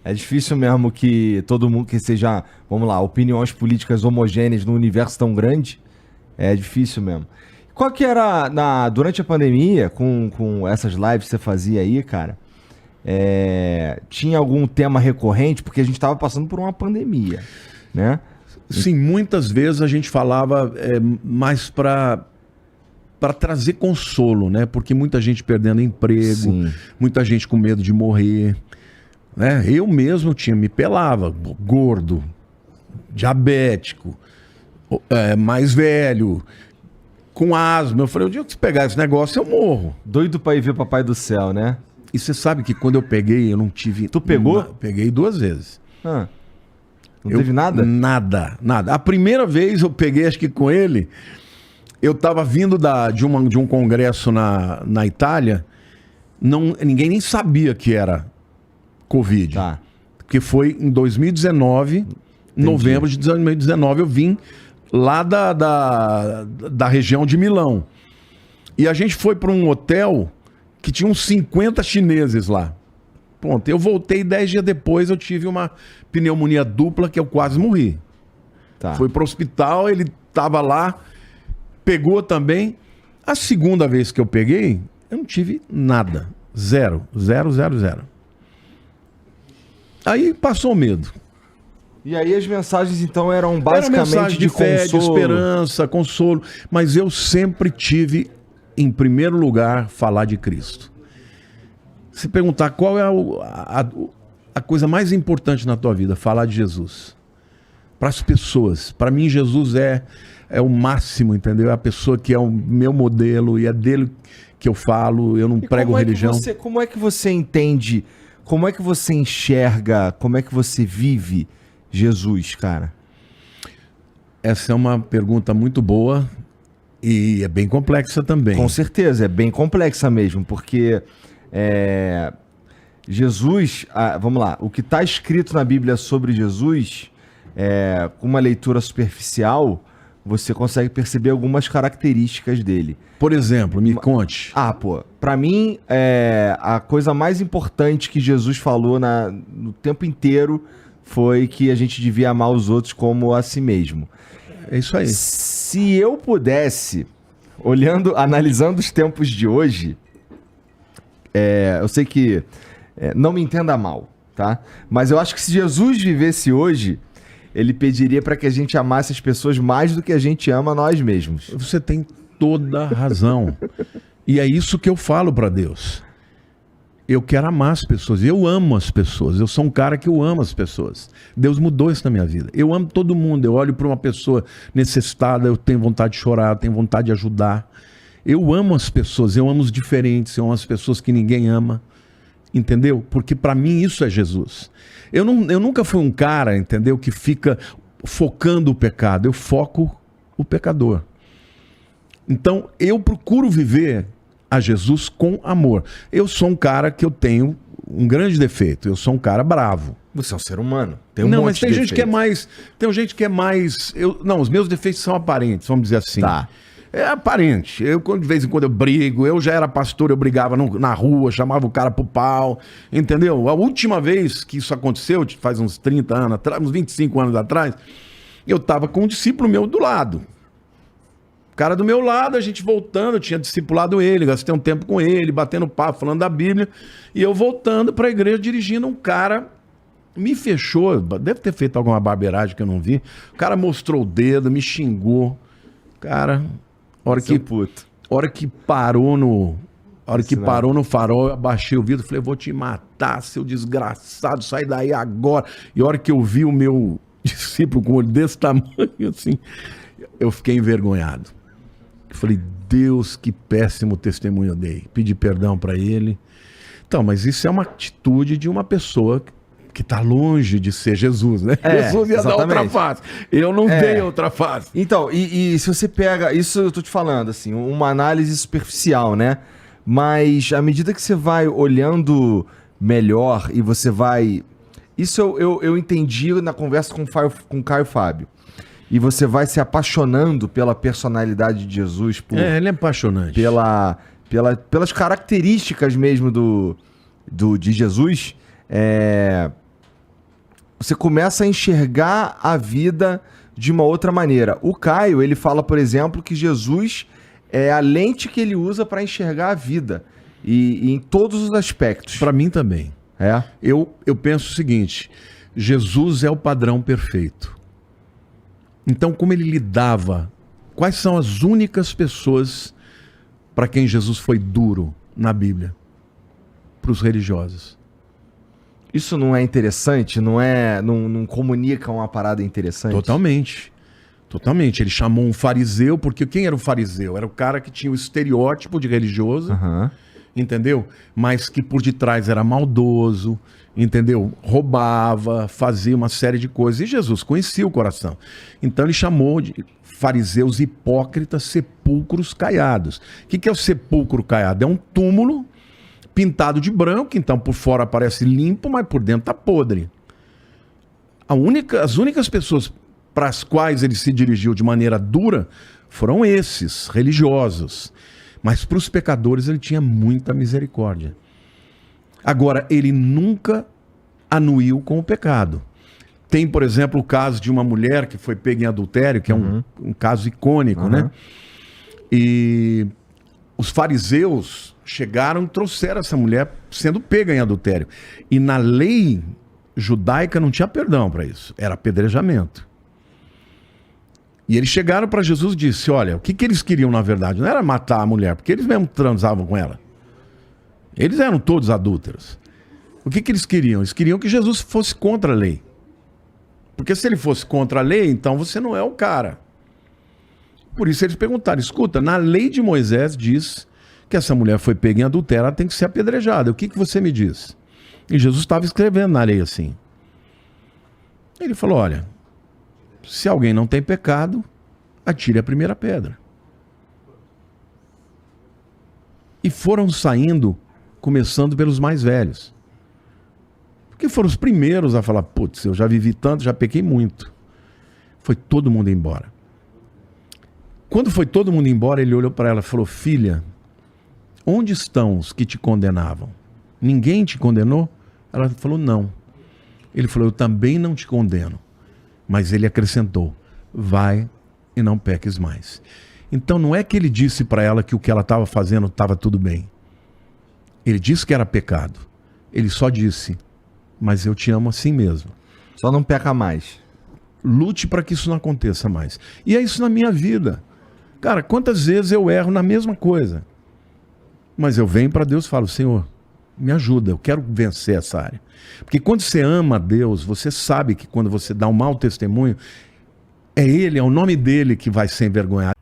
É difícil mesmo que todo mundo que seja, vamos lá, opiniões políticas homogêneas num universo tão grande. É difícil mesmo. Qual que era, durante a pandemia, com essas lives que você fazia aí, cara, tinha algum tema recorrente? Porque a gente tava passando por uma pandemia, né? Sim, muitas vezes a gente falava mais para trazer consolo, né? Porque muita gente perdendo emprego, Sim. muita gente com medo de morrer, né? Eu mesmo me pelava, gordo, diabético, mais velho, com asma. Eu falei, o dia que você pegar esse negócio, eu morro. Doido pra ir ver Papai do Céu, né? E você sabe que quando eu peguei, eu não tive... Tu pegou? Peguei 2 vezes. Ah, não teve nada? Nada, nada. A primeira vez eu peguei, acho que com ele, eu tava vindo de um congresso na Itália, ninguém nem sabia que era Covid. Tá. Porque foi em 2019, novembro de 2019, eu vim lá da região de Milão. E a gente foi para um hotel que tinha uns 50 chineses lá. Pronto, eu voltei 10 dias depois, eu tive uma pneumonia dupla que eu quase morri. Tá. Fui pro hospital, ele tava lá, pegou também. A segunda vez que eu peguei, eu não tive nada. Zero. Aí passou o medo. E aí as mensagens, então, eram basicamente mensagem de fé, de consolo. esperança, consolo. Mas eu sempre tive, em primeiro lugar, falar de Cristo. Se perguntar qual é a coisa mais importante na tua vida, falar de Jesus. Para as pessoas. Para mim, Jesus é o máximo, entendeu? É a pessoa que é o meu modelo e é dele que eu falo. Eu não prego religião. Como é que você entende, como é que você enxerga, como é que você vive Jesus, cara? Essa é uma pergunta muito boa e é bem complexa também. Com certeza, é bem complexa mesmo, porque Jesus, vamos lá, o que está escrito na Bíblia sobre Jesus, com uma leitura superficial, você consegue perceber algumas características dele. Por exemplo, me conte. Pra mim, a coisa mais importante que Jesus falou no tempo inteiro foi que a gente devia amar os outros como a si mesmo. É isso aí. Se eu pudesse, analisando os tempos de hoje, eu sei que não me entenda mal, tá? Mas eu acho que se Jesus vivesse hoje, ele pediria para que a gente amasse as pessoas mais do que a gente ama nós mesmos. Você tem toda a razão. E é isso que eu falo para Deus. Eu quero amar as pessoas. Eu amo as pessoas. Eu sou um cara que eu amo as pessoas. Deus mudou isso na minha vida. Eu amo todo mundo. Eu olho para uma pessoa necessitada, eu tenho vontade de chorar, eu tenho vontade de ajudar. Eu amo as pessoas. Eu amo os diferentes. Eu amo as pessoas que ninguém ama. Entendeu? Porque para mim isso é Jesus. Eu nunca fui um cara, entendeu, que fica focando o pecado. Eu foco o pecador. Então, eu procuro viver a Jesus com amor. Eu sou um cara que eu tenho um grande defeito. Eu sou um cara bravo. Você é um ser humano. Tem mas tem gente que é mais... Tem gente que é mais... Não, os meus defeitos são aparentes, vamos dizer assim. Tá. É aparente. De vez em quando eu brigo. Eu já era pastor, eu brigava na rua, chamava o cara pro pau. Entendeu? A última vez que isso aconteceu, faz uns 30 anos atrás, uns 25 anos atrás, eu tava com um discípulo meu do lado. O cara do meu lado, a gente voltando, eu tinha discipulado ele, gastei um tempo com ele, batendo papo, falando da Bíblia. E eu voltando pra igreja, dirigindo, um cara me fechou. Deve ter feito alguma barbeiragem que eu não vi. O cara mostrou o dedo, me xingou. Cara... hora que parou no farol, eu abaixei o vidro e falei, vou te matar, seu desgraçado, sai daí agora. E a hora que eu vi o meu discípulo com o olho desse tamanho, assim, eu fiquei envergonhado. Eu falei, Deus, que péssimo testemunho eu dei. Pedi perdão para ele. Então, mas isso é uma atitude de uma pessoa que está longe de ser Jesus, né? Jesus ia dar outra face. Eu não dei outra face. Então, e se você pega... Isso eu tô te falando, assim, uma análise superficial, né? Mas à medida que você vai olhando melhor e você vai... Isso eu entendi na conversa com o Caio Fábio. E você vai se apaixonando pela personalidade de Jesus. Ele é apaixonante. Pelas características mesmo de Jesus. você começa a enxergar a vida de uma outra maneira. O Caio, ele fala, por exemplo, que Jesus é a lente que ele usa para enxergar a vida. E em todos os aspectos. Para mim também. É? Eu penso o seguinte, Jesus é o padrão perfeito. Então, como ele lidava, quais são as únicas pessoas para quem Jesus foi duro na Bíblia? Para os religiosos. Isso não é interessante? Não comunica uma parada interessante? Totalmente. Totalmente. Ele chamou um fariseu, porque quem era o fariseu? Era o cara que tinha o estereótipo de religioso, entendeu? Mas que por detrás era maldoso, entendeu? Roubava, fazia uma série de coisas. E Jesus conhecia o coração. Então ele chamou de fariseus hipócritas, sepulcros caiados. O que é o sepulcro caiado? É um túmulo pintado de branco, então por fora parece limpo, mas por dentro tá podre. As únicas pessoas para as quais ele se dirigiu de maneira dura foram esses, religiosos. Mas para os pecadores ele tinha muita misericórdia. Agora, ele nunca anuiu com o pecado. Tem, por exemplo, o caso de uma mulher que foi pega em adultério, que é um caso icônico, né? E os fariseus chegaram e trouxeram essa mulher sendo pega em adultério. E na lei judaica não tinha perdão para isso. Era apedrejamento. E eles chegaram para Jesus e disse, olha, o que eles queriam na verdade? Não era matar a mulher, porque eles mesmo transavam com ela. Eles eram todos adúlteros. O que eles queriam? Eles queriam que Jesus fosse contra a lei. Porque se ele fosse contra a lei, então você não é o cara. Por isso eles perguntaram, escuta, na lei de Moisés diz que essa mulher foi pega em adultério, ela tem que ser apedrejada. O que você me diz? E Jesus estava escrevendo na lei assim. Ele falou, olha, se alguém não tem pecado, atire a primeira pedra. E foram saindo, começando pelos mais velhos. Porque foram os primeiros a falar, putz, eu já vivi tanto, já pequei muito. Foi todo mundo embora. Quando foi todo mundo embora, ele olhou para ela e falou, filha, onde estão os que te condenavam? Ninguém te condenou? Ela falou, não. Ele falou, eu também não te condeno. Mas ele acrescentou, vai e não peques mais. Então não é que ele disse para ela que o que ela estava fazendo estava tudo bem. Ele disse que era pecado. Ele só disse, mas eu te amo assim mesmo. Só não peca mais. Lute para que isso não aconteça mais. E é isso na minha vida. Cara, quantas vezes eu erro na mesma coisa? Mas eu venho para Deus e falo, Senhor, me ajuda, eu quero vencer essa área. Porque quando você ama a Deus, você sabe que quando você dá um mau testemunho, é Ele, é o nome dele que vai ser envergonhado.